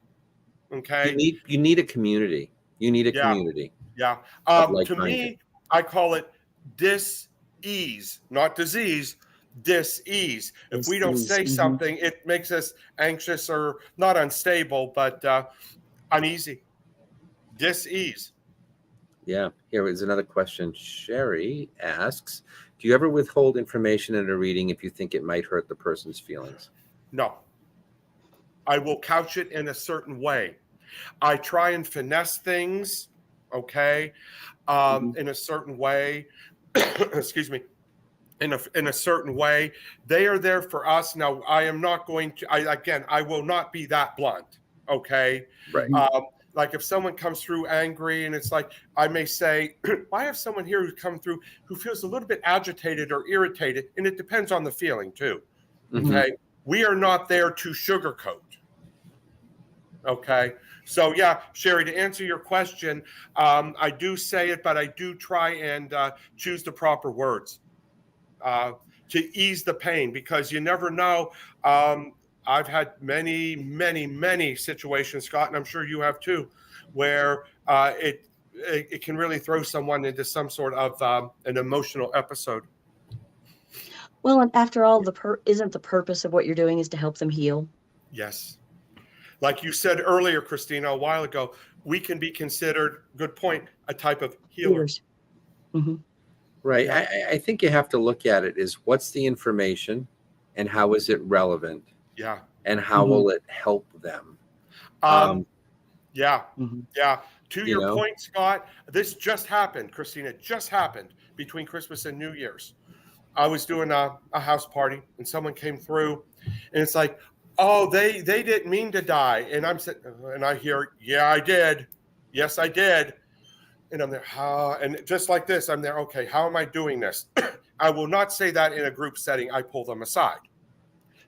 Okay. You need a community. You need a Yeah. community Yeah. of To like-minded. me, I call it dis-ease, not disease, dis-ease. If we don't say Mhm. something, it makes us anxious or not unstable, but uneasy. Dis-ease. Yeah. Here is another question. Sherry asks, do you ever withhold information in a reading if you think it might hurt the person's feelings? No. I will couch it in a certain way. I try and finesse things, okay, Mhm. in a certain way. Excuse me. In a certain way. They are there for us. Now, I am not going to, I will not be that blunt. Okay. Right. Mhm. Like if someone comes through angry and it's like, I may say, I have someone here who's come through who feels a little bit agitated or irritated. And it depends on the feeling too. Mhm. Okay. We are not there to sugarcoat. Okay. So yeah, Sherry, to answer your question, I do say it, but I do try and choose the proper words. To ease the pain, because you never know. I've had many situations, Scott, and I'm sure you have too, where it can really throw someone into some sort of an emotional episode. Well, and after all, isn't the purpose of what you're doing is to help them heal? Yes. Like you said earlier, Christina, a while ago, we can be considered, good point, a type of healer. Healers. Mhm. Right. Yeah. I think you have to look at it as what's the information and how is it relevant Yeah. and how Mhm. will it help them? Yeah. Mhm. Yeah. To You your know, point, Scott, this just happened, Christina, just happened between Christmas and New Year's. I was doing a house party and someone came through and it's like, oh, they didn't mean to die. And I'm sitting and I hear, yeah, I did. Yes, I did. And I'm there, and just like this, I'm there, okay, how am I doing this? I will not say that in a group setting. I pull them aside.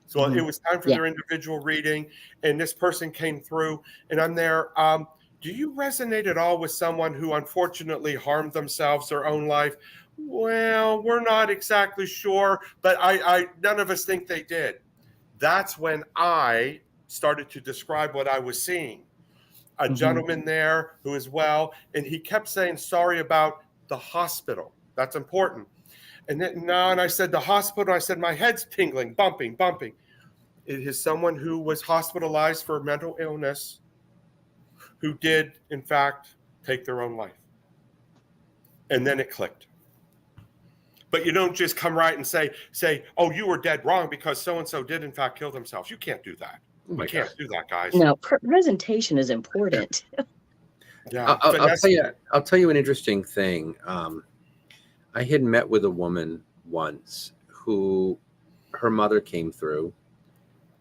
So it Mhm. was time for Yeah. their individual reading, and this person came through, and I'm there. Do you resonate at all with someone who unfortunately harmed themselves, their own life? Well, we're not exactly sure, but I none of us think they did. That's when I started to describe what I was seeing. A Mhm. gentleman there who is well, and he kept saying sorry about the hospital. That's important. And then no, and I said the hospital. I said my head's tingling, bumping. It is someone who was hospitalized for mental illness, who did in fact take their own life. And then it clicked. But you don't just come right and say, oh, you were dead wrong because so and so did in fact kill themselves. You can't do that. oh You my can't God. do that, guys. No, presentation is important. Yeah, I'll tell you an interesting thing. I had met with a woman once who her mother came through,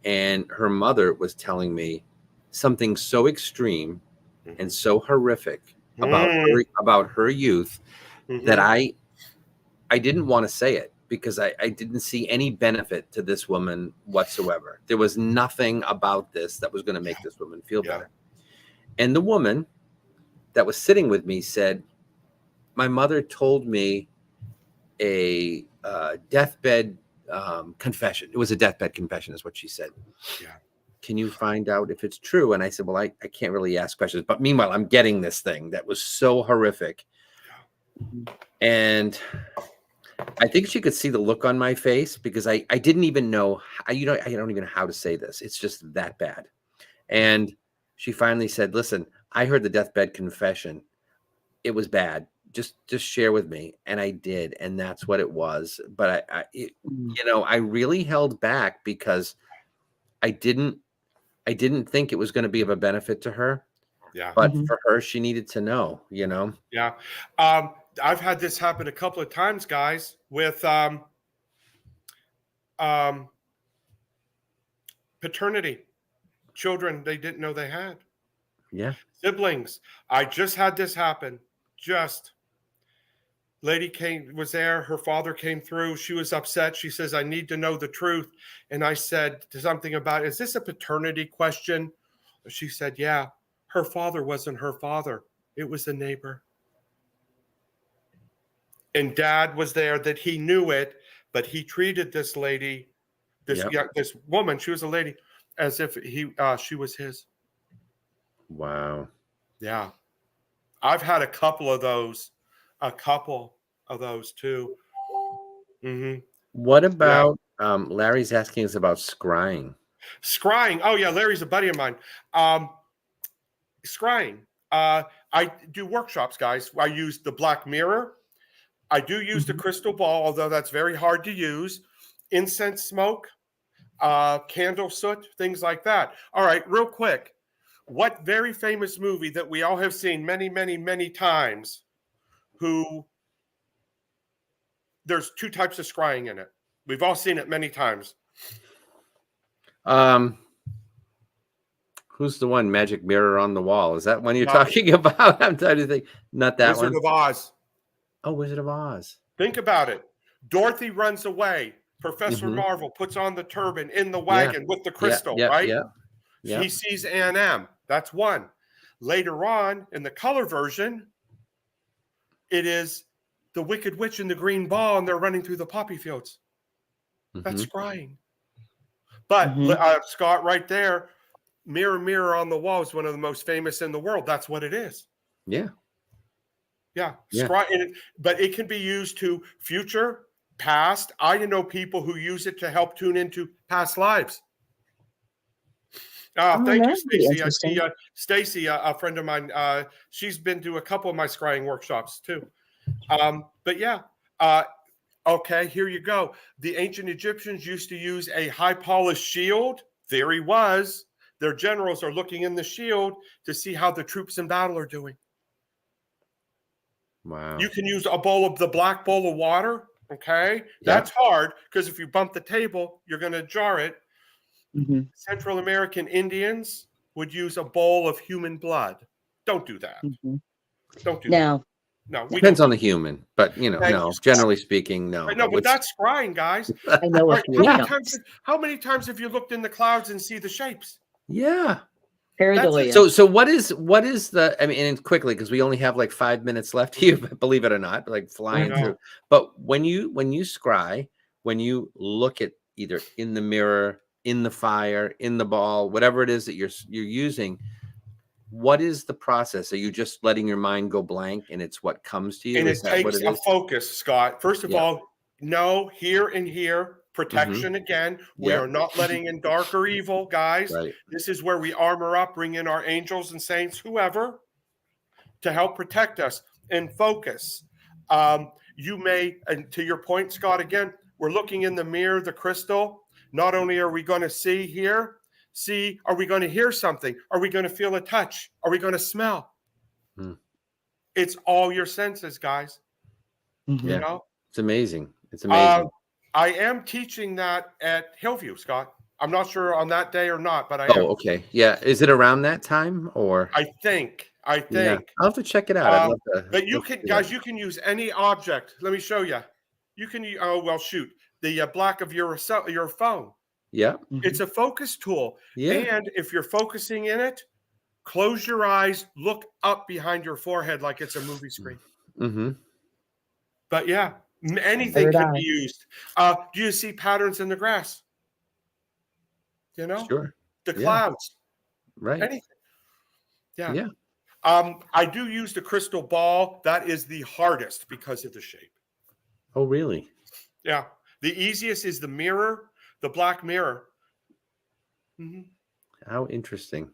and her mother was telling me something so extreme and so horrific about her youth that Mm-hmm. I didn't want to say it because I didn't see any benefit to this woman whatsoever. There was nothing about this that was going to make this woman feel better. And the woman that was sitting with me said, my mother told me a deathbed confession. It was a deathbed confession, is what she said. Yeah. Can you find out if it's true? And I said, well, I can't really ask questions. But meanwhile, I'm getting this thing that was so horrific. And I think she could see the look on my face because I didn't even know, I don't even know how to say this. It's just that bad. And she finally said, listen, I heard the deathbed confession. It was bad. Just share with me. And I did. And that's what it was. But I really held back because I didn't think it was going to be of a benefit to her. Yeah. But for her, she needed to know, Yeah. I've had this happen a couple of times, guys, with paternity. Children they didn't know they had. Yeah. Siblings. I just had this happen. Lady was there. Her father came through. She was upset. She says, I need to know the truth. And I said something about, is this a paternity question? She said, yeah. Her father wasn't her father. It was a neighbor. And dad was there that he knew it, but he treated this lady, this woman, she was a lady, as if she was his. Wow. Yeah. I've had a couple of those too. Mm-hmm. What about Larry's asking us about scrying? Scrying. Oh yeah, Larry's a buddy of mine. Scrying. I do workshops, guys. I use the black mirror. I do use the crystal ball, although that's very hard to use. Incense smoke, candle soot, things like that. All right, real quick. What very famous movie that we all have seen many, many, many times, there's two types of scrying in it. We've all seen it many times. Who's the one? Magic Mirror on the Wall. Is that one you're talking about? I'm trying to think. Not that Wizard one. of Oz. Oh, Wizard of Oz. Think about it. Dorothy runs away. Professor Marvel puts on the turban in the wagon with the crystal, right? Yeah. He sees Anne M. That's one. Later on, in the color version, it is the Wicked Witch in the green ball, and they're running through the poppy fields. That's scrying. But Scott, right there, Mirror, Mirror on the Wall is one of the most famous in the world. That's what it is. Yeah. Yeah. But it can be used to future, past. I know people who use it to help tune into past lives. Thank you, Stacy. I see Stacy, a friend of mine. She's been to a couple of my scrying workshops too. But yeah. Okay, here you go. The ancient Egyptians used to use a high polished shield. Theory was their generals are looking in the shield to see how the troops in battle are doing. Wow. You can use the black bowl of water. Okay. That's hard because if you bump the table, you're going to jar it. Central American Indians would use a bowl of human blood. Don't do that. Don't do that. No, depends on the human, but no. Generally speaking, no. No, but that's scrying, guys. I know. How many times have you looked in the clouds and see the shapes? Yeah. So what is the? I mean, and quickly because we only have like 5 minutes left here. Believe it or not, like flying through. But when you scry, when you look at either in the mirror, in the fire, in the ball, whatever it is that you're using. What is the process? Are you just letting your mind go blank and it's what comes to you? And it takes a focus, Scott. First of all, no, here and here, protection again. We are not letting in dark or evil, guys. Right. This is where we armor up, bring in our angels and saints, whoever, to help protect us and focus. You may, and to your point, Scott, again, we're looking in the mirror, the crystal. Not only are we going to see, are we going to hear something? Are we going to feel a touch? Are we going to smell? It's all your senses, guys. You know? It's amazing. It's amazing. I am teaching that at Hillview, Scott. I'm not sure on that day or not, but I am. Oh, okay. Yeah. Is it around that time or? I think. Yeah. I'll have to check it out. I'd love to. But you can, guys, you can use any object. Let me show you. You can, the black of your phone. Yeah. It's a focus tool. Yeah. And if you're focusing in it, close your eyes, look up behind your forehead like it's a movie screen. But yeah, Anything Third can eye. be used. Do you see patterns in the grass? You know, Sure. the Yeah. clouds, Right. anything. Yeah. Yeah. I do use the crystal ball. That is the hardest because of the shape. Oh, really? Yeah. The easiest is the mirror, the black mirror. Mm-hmm. How interesting.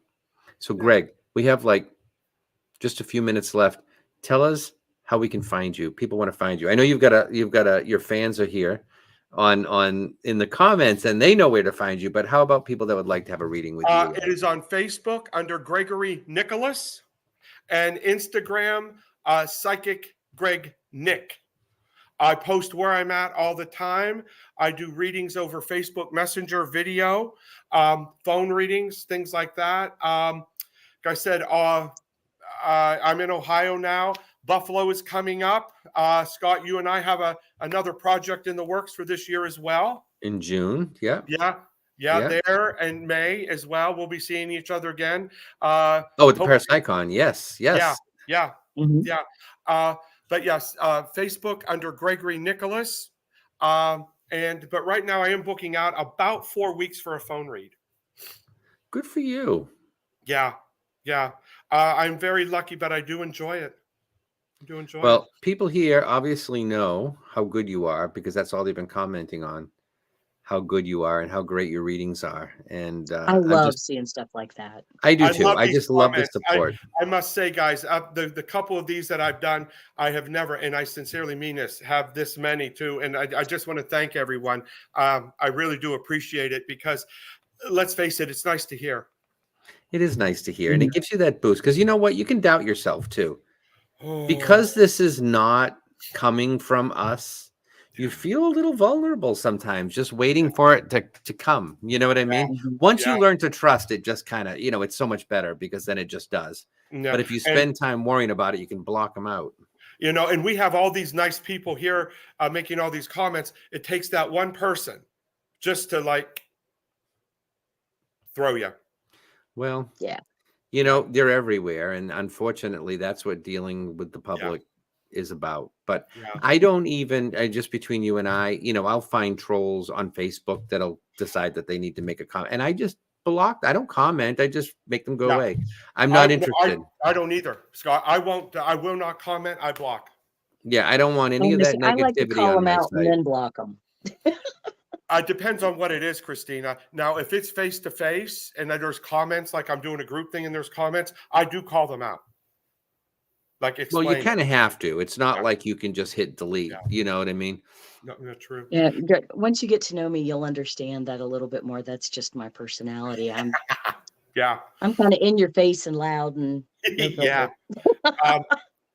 So, Greg, we have like just a few minutes left. Tell us how we can find you. People want to find you. I know your fans are here on in the comments and they know where to find you, but how about people that would like to have a reading with you? It is on Facebook under Gregory Nicholas and Instagram, Psychic Greg Nick. I post where I'm at all the time. I do readings over Facebook Messenger video, phone readings, things like that. Like I said, I'm in Ohio now. Buffalo is coming up. Scott, you and I have another project in the works for this year as well. In June. Yeah. Yeah, there and May as well. We'll be seeing each other again. At the Paris Icon. Yes. Yeah. Mhm. But yes, Facebook under Gregory Nicholas. But right now I am booking out about 4 weeks for a phone read. Good for you. Yeah. I'm very lucky, but I do enjoy it. Well, people here obviously know how good you are because that's all they've been commenting on, how good you are and how great your readings are. And I love seeing stuff like that. I do too. I just love the comments. support. I must say, guys, the couple of these that I've done, I have never, and I sincerely mean this, have this many too. And I just want to thank everyone. I really do appreciate it because let's face it, it's nice to hear. It is nice to hear. And it gives you that boost because you know what? You can doubt yourself too. Because this is not coming from us, you feel a little vulnerable sometimes just waiting for it to come. You know what I mean? Once you learn to trust it, just kind of, it's so much better because then it just does. Yeah. But if you spend time worrying about it, you can block them out. And we have all these nice people here making all these comments. It takes that one person just to like throw you. Well, yeah. They're everywhere. And unfortunately, that's what dealing with the public is about. But I don't even, just between you and I, I'll find trolls on Facebook that'll decide that they need to make a comment. And I just block. I don't comment. I just make them go away. I'm not interested. I don't either, Scott. I will not comment. I block. Yeah, I don't want any of that negativity. I like to call them out and then block them. It depends on what it is, Christina. Now, if it's face to face and there's comments, like I'm doing a group thing and there's comments, I do call them out. Like explain. Well, you kind of have to. It's not like you can just hit delete. You know what I mean? No, true. Yeah. Once you get to know me, you'll understand that a little bit more. That's just my personality. I'm kind of in your face and loud and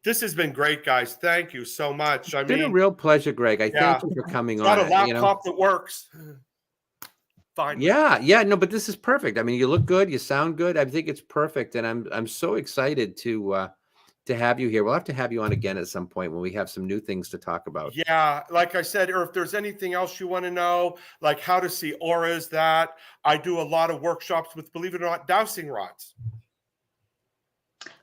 This has been great, guys. Thank you so much. It's been a real pleasure, Greg. I thank you for coming on. Got a laptop that works. Fine. Yeah. No, but this is perfect. I mean, you look good. You sound good. I think it's perfect, and I'm so excited to have you here. We'll have to have you on again at some point when we have some new things to talk about. Yeah, like I said, or if there's anything else you want to know, like how to see auras, that I do a lot of workshops with, believe it or not, dowsing rods.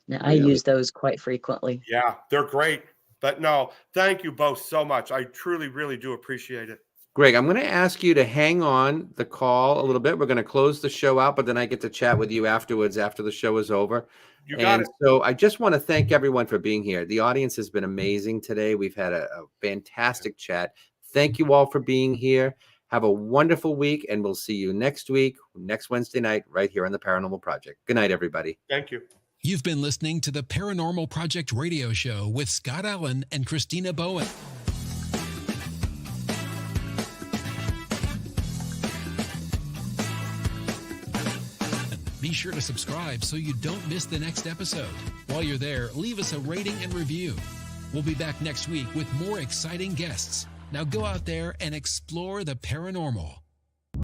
Now, I use those quite frequently. Yeah, they're great. But no, thank you both so much. I truly, really do appreciate it. Greg, I'm going to ask you to hang on the call a little bit. We're going to close the show out, but then I get to chat with you afterwards after the show is over. You got it. So I just want to thank everyone for being here. The audience has been amazing today. We've had a fantastic chat. Thank you all for being here. Have a wonderful week, and we'll see you next week, next Wednesday night, right here on the Paranormal Project. Good night, everybody. Thank you. You've been listening to the Paranormal Project radio show with Scott Allen and Christina Bowen. Be sure to subscribe so you don't miss the next episode. While you're there, leave us a rating and review. We'll be back next week with more exciting guests. Now go out there and explore the paranormal.